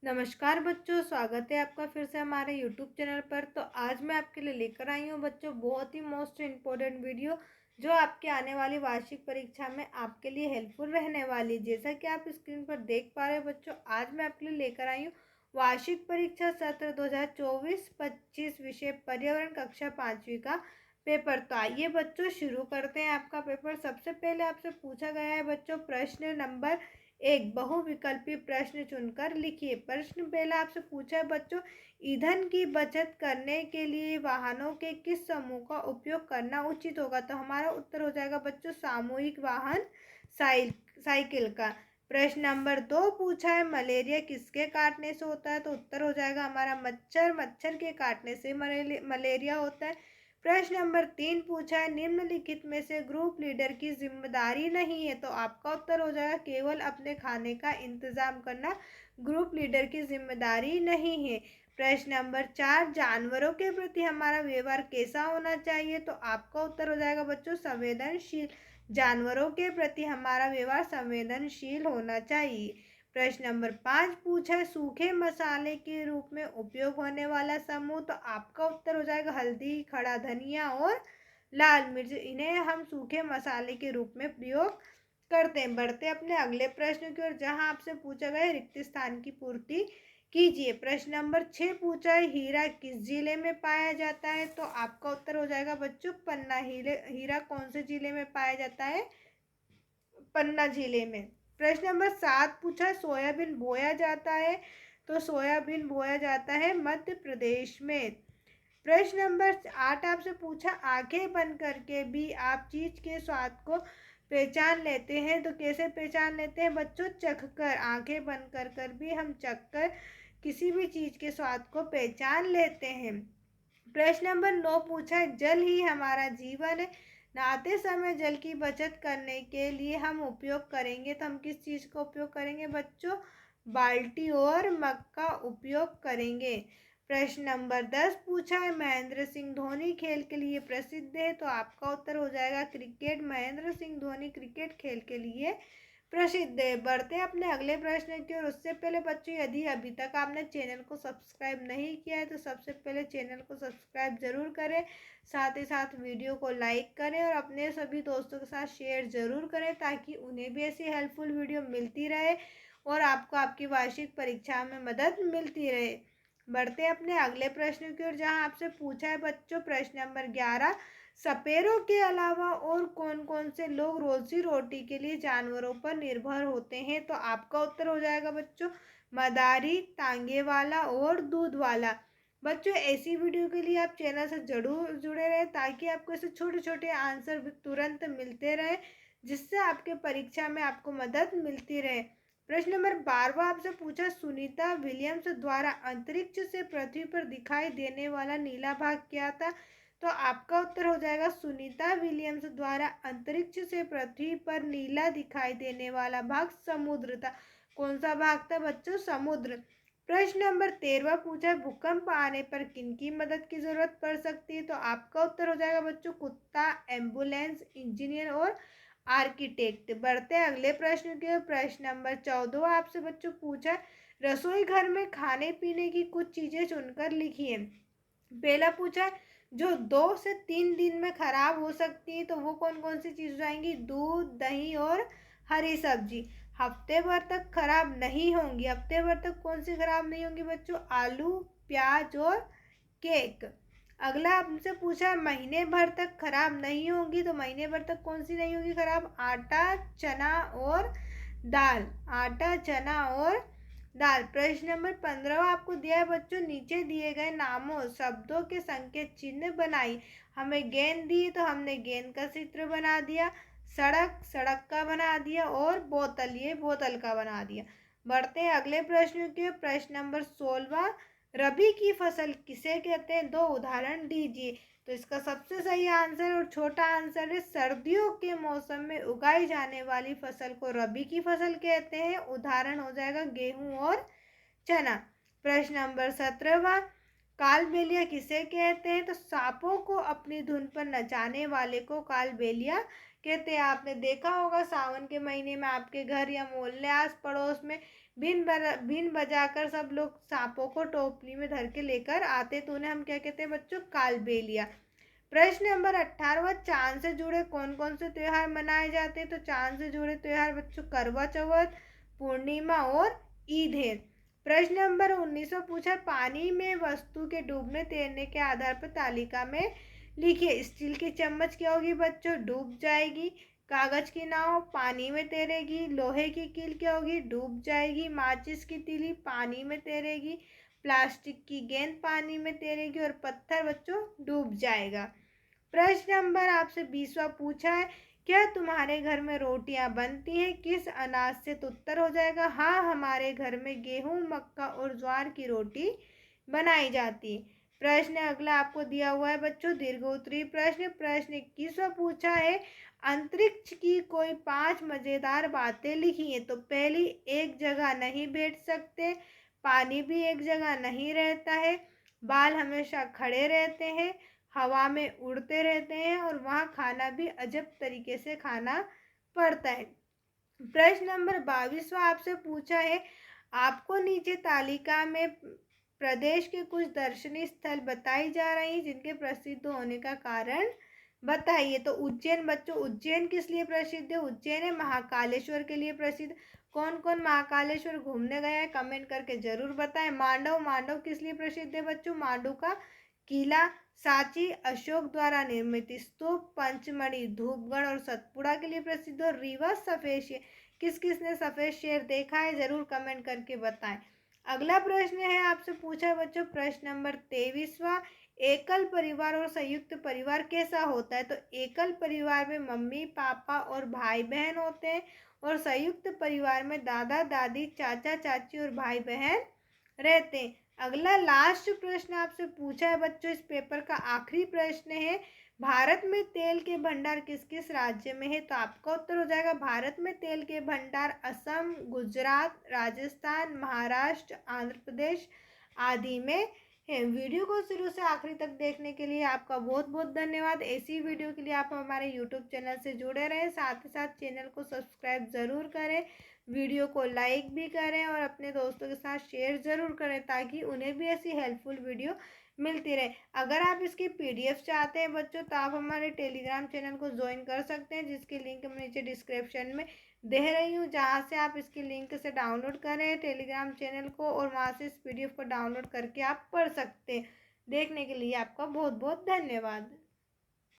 नमस्कार बच्चों, स्वागत है आपका फिर से हमारे यूट्यूब चैनल पर। तो आज मैं आपके लिए लेकर आई हूँ बच्चों बहुत ही मोस्ट इम्पोर्टेंट वीडियो जो आपके आने वाली वार्षिक परीक्षा में आपके लिए हेल्पफुल रहने वाली। जैसा कि आप स्क्रीन पर देख पा रहे हो बच्चों, आज मैं आपके लिए लेकर आई हूँ वार्षिक परीक्षा सत्र 2024-25 विषय पर्यावरण कक्षा 5वीं का पेपर। तो आइए बच्चों शुरू करते हैं आपका पेपर। सबसे पहले आपसे पूछा गया है बच्चों प्रश्न नंबर एक, बहुविकल्पी प्रश्न चुनकर लिखिए। प्रश्न पहला आपसे पूछा है बच्चों, ईंधन की बचत करने के लिए वाहनों के किस समूह का उपयोग करना उचित होगा? तो हमारा उत्तर हो जाएगा बच्चों सामूहिक वाहन साइकिल का। प्रश्न नंबर दो पूछा है, मलेरिया किसके काटने से होता है? तो उत्तर हो जाएगा हमारा मच्छर के काटने से मलेरिया होता है। प्रश्न नंबर तीन पूछा है, निम्नलिखित में से ग्रुप लीडर की जिम्मेदारी नहीं है? तो आपका उत्तर हो जाएगा केवल अपने खाने का इंतजाम करना ग्रुप लीडर की जिम्मेदारी नहीं है। प्रश्न नंबर चार, जानवरों के प्रति हमारा व्यवहार कैसा होना चाहिए? तो आपका उत्तर हो जाएगा बच्चों संवेदनशील। जानवरों के प्रति हमारा व्यवहार संवेदनशील होना चाहिए। प्रश्न नंबर पाँच पूछा है, सूखे मसाले के रूप में उपयोग होने वाला समूह? तो आपका उत्तर हो जाएगा हल्दी, खड़ा धनिया और लाल मिर्च। इन्हें हम सूखे मसाले के रूप में प्रयोग करते हैं। बढ़ते अपने अगले प्रश्न की ओर, जहां आपसे पूछा गया है रिक्त स्थान की पूर्ति कीजिए। प्रश्न नंबर 6 पूछा है, हीरा किस जिले में पाया जाता है? तो आपका उत्तर हो जाएगा बच्चों पन्ना। हीरा कौन से जिले में पाया जाता है? पन्ना जिले में। प्रश्न नंबर 7 पूछा है, सोयाबीन बोया जाता है? तो सोयाबीन बोया जाता है मध्य प्रदेश में। प्रश्न नंबर 8 आपसे पूछा, आंखें बंद करके भी आप चीज के स्वाद को पहचान लेते हैं? तो कैसे पहचान लेते हैं बच्चों? चख कर। आंखें बंद कर कर भी हम चख कर किसी भी चीज के स्वाद को पहचान लेते हैं। प्रश्न नंबर 9 पूछा है, जल ही हमारा जीवन है, नहाते समय जल की बचत करने के लिए हम उपयोग करेंगे? तो हम किस चीज़ का उपयोग करेंगे बच्चों? बाल्टी और मग का उपयोग करेंगे। प्रश्न नंबर 10 पूछा है, महेंद्र सिंह धोनी खेल के लिए प्रसिद्ध है? तो आपका उत्तर हो जाएगा क्रिकेट। महेंद्र सिंह धोनी क्रिकेट खेल के लिए प्रसिद्ध है। बढ़ते हैं अपने अगले प्रश्न की ओर। उससे पहले बच्चों, यदि अभी तक आपने चैनल को सब्सक्राइब नहीं किया है तो सबसे पहले चैनल को सब्सक्राइब जरूर करें, साथ ही साथ वीडियो को लाइक करें और अपने सभी दोस्तों के साथ शेयर जरूर करें ताकि उन्हें भी ऐसी हेल्पफुल वीडियो मिलती रहे और आपको आपकी वार्षिक परीक्षा में मदद मिलती रहे। बढ़ते अपने अगले प्रश्न की ओर, जहां आपसे पूछा है बच्चों प्रश्न नंबर 11, सपेरों के अलावा और कौन कौन से लोग रोजी रोटी के लिए जानवरों पर निर्भर होते हैं? तो आपका उत्तर हो जाएगा बच्चों मदारी, तांगे वाला और दूध वाला। बच्चों ऐसी वीडियो के लिए आप चैनल से जरूर जुड़े रहे ताकि आपको ऐसे छोटे छोटे आंसर भी तुरंत मिलते रहे, जिससे आपके परीक्षा में आपको मदद मिलती रहे। प्रश्न नंबर 12 आपसे पूछा, सुनीता विलियम्स द्वारा अंतरिक्ष से पृथ्वी पर दिखाई देने वाला नीला भाग क्या था? तो आपका उत्तर हो जाएगा सुनीता विलियम्स द्वारा अंतरिक्ष से पृथ्वी पर नीला दिखाई देने वाला भाग समुद्र था। कौन सा भाग था बच्चों? समुद्र। प्रश्न नंबर 13 पूछा, भूकंप आने पर किनकी मदद की जरूरत पड़ सकती है? तो आपका उत्तर हो जाएगा बच्चों कुत्ता, एम्बुलेंस, इंजीनियर और आर्किटेक्ट। बढ़ते अगले प्रश्न के। प्रश्न नंबर 14 आपसे बच्चों पूछा, रसोई घर में खाने पीने की कुछ चीजें चुनकर लिखिए। पहला पूछा जो 2 से 3 दिन में खराब हो सकती है, तो वो कौन कौन सी चीज हो जाएंगी? दूध, दही और हरी सब्जी। हफ्ते भर तक खराब नहीं होंगी। हफ्ते भर तक कौन सी खराब नहीं होंगी बच्चों? आलू, प्याज और केक। अगला आपसे पूछा महीने भर तक खराब नहीं होंगी, तो महीने भर तक कौन सी नहीं होगी खराब? आटा, चना और दाल। आटा, चना और दाल। प्रश्न नंबर 15 आपको दिया है बच्चों, नीचे दिए गए नामों शब्दों के संकेत चिन्ह बनाई। हमें गेंद दी तो हमने गेंद का चित्र बना दिया, सड़क सड़क का बना दिया और बोतल ये बोतल का बना दिया। बढ़ते हैं अगले प्रश्न के। प्रश्न नंबर 16, रबी की फसल किसे कहते हैं? 2 उदाहरण दीजिए। तो इसका सबसे सही आंसर और छोटा आंसर है सर्दियों के मौसम में उगाई जाने वाली फसल को रबी की फसल कहते हैं। उदाहरण हो जाएगा गेहूं और चना। प्रश्न नंबर 17, कालबेलिया किसे कहते हैं? तो सांपों को अपनी धुन पर नचाने वाले को कालबेलिया कहते हैं। आपने देखा होगा सावन के महीने में आपके घर या मोहल्ले आस पड़ोस में बीन बजाकर सब लोग सांपों को टोपली में धर के लेकर आते तो उन्हें हम क्या कहते हैं बच्चों? कालबेलिया। प्रश्न नंबर 18, चांद से जुड़े कौन कौन से त्योहार मनाए जाते हैं? तो चांद से जुड़े त्योहार बच्चों करवा चौथ, पूर्णिमा और ईद है। प्रश्न नंबर 19 पूछा, पानी में वस्तु के डूबने तैरने के आधार पर तालिका में लिखिए। स्टील की चम्मच क्या होगी बच्चों? डूब जाएगी। कागज की नाव पानी में तैरेगी। लोहे की कील क्या होगी? डूब जाएगी। माचिस की तीली पानी में तैरेगी। प्लास्टिक की गेंद पानी में तैरेगी और पत्थर बच्चों डूब जाएगा। प्रश्न नंबर आपसे 20वां पूछा है, क्या तुम्हारे घर में रोटियां बनती हैं? किस अनाज से? तो उत्तर हो जाएगा हाँ, हमारे घर में गेहूं, मक्का और ज्वार की रोटी बनाई जाती है। प्रश्न अगला आपको दिया हुआ है बच्चों दीर्घोत्तरी प्रश्न। प्रश्न 21वां पूछा है, अंतरिक्ष की कोई 5 मजेदार बातें लिखी हैं। तो पहली, एक जगह नहीं बैठ सकते, पानी भी एक जगह नहीं रहता है, बाल हमेशा खड़े रहते हैं, हवा में उड़ते रहते हैं और वहाँ खाना भी अजब तरीके से खाना पड़ता है। प्रश्न नंबर 22वां आपसे पूछा है, आपको नीचे तालिका में प्रदेश के कुछ दर्शनीय स्थल बताई जा रही हैं जिनके प्रसिद्ध होने का कारण बताइए। तो उज्जैन बच्चों, उज्जैन किस लिए प्रसिद्ध है? उज्जैन है महाकालेश्वर के लिए प्रसिद्ध। कौन कौन महाकालेश्वर घूमने गया है? कमेंट करके जरूर बताएं। मांडव, मांडव किस लिए प्रसिद्ध है बच्चों? मांडव का किला। सांची अशोक द्वारा निर्मित स्तूप। पंचमढ़ी धूपगढ़ और सतपुड़ा के लिए प्रसिद्ध। और रीवा सफेद शेर, किस किस ने सफेद शेर देखा है? जरूर कमेंट करके बताएं। अगला प्रश्न है आपसे पूछा है बच्चों प्रश्न नंबर 23वां, एकल परिवार और संयुक्त परिवार कैसा होता है? तो एकल परिवार में मम्मी पापा और भाई बहन होते हैं और संयुक्त परिवार में दादा दादी, चाचा चाची और भाई बहन रहते हैं। अगला लास्ट प्रश्न आपसे पूछा है बच्चों, इस पेपर का आखिरी प्रश्न है, भारत में तेल के भंडार किस किस राज्य में है? तो आपका उत्तर हो जाएगा भारत में तेल के भंडार असम, गुजरात, राजस्थान, महाराष्ट्र, आंध्र प्रदेश आदि में है। वीडियो को शुरू से आखिरी तक देखने के लिए आपका बहुत बहुत धन्यवाद। ऐसी वीडियो के लिए आप हमारे यूट्यूब चैनल से जुड़े रहें, साथ ही साथ चैनल को सब्सक्राइब ज़रूर करें, वीडियो को लाइक भी करें और अपने दोस्तों के साथ शेयर ज़रूर करें ताकि उन्हें भी ऐसी हेल्पफुल वीडियो मिलती रहे। अगर आप इसकी PDF चाहते हैं बच्चों तो आप हमारे टेलीग्राम चैनल को ज्वाइन कर सकते हैं, जिसकी लिंक मैं नीचे डिस्क्रिप्शन में दे रही हूँ, जहाँ से आप इसकी लिंक से डाउनलोड करें टेलीग्राम चैनल को और वहाँ से इस PDF को डाउनलोड करके आप पढ़ सकते हैं। देखने के लिए आपका बहुत बहुत धन्यवाद।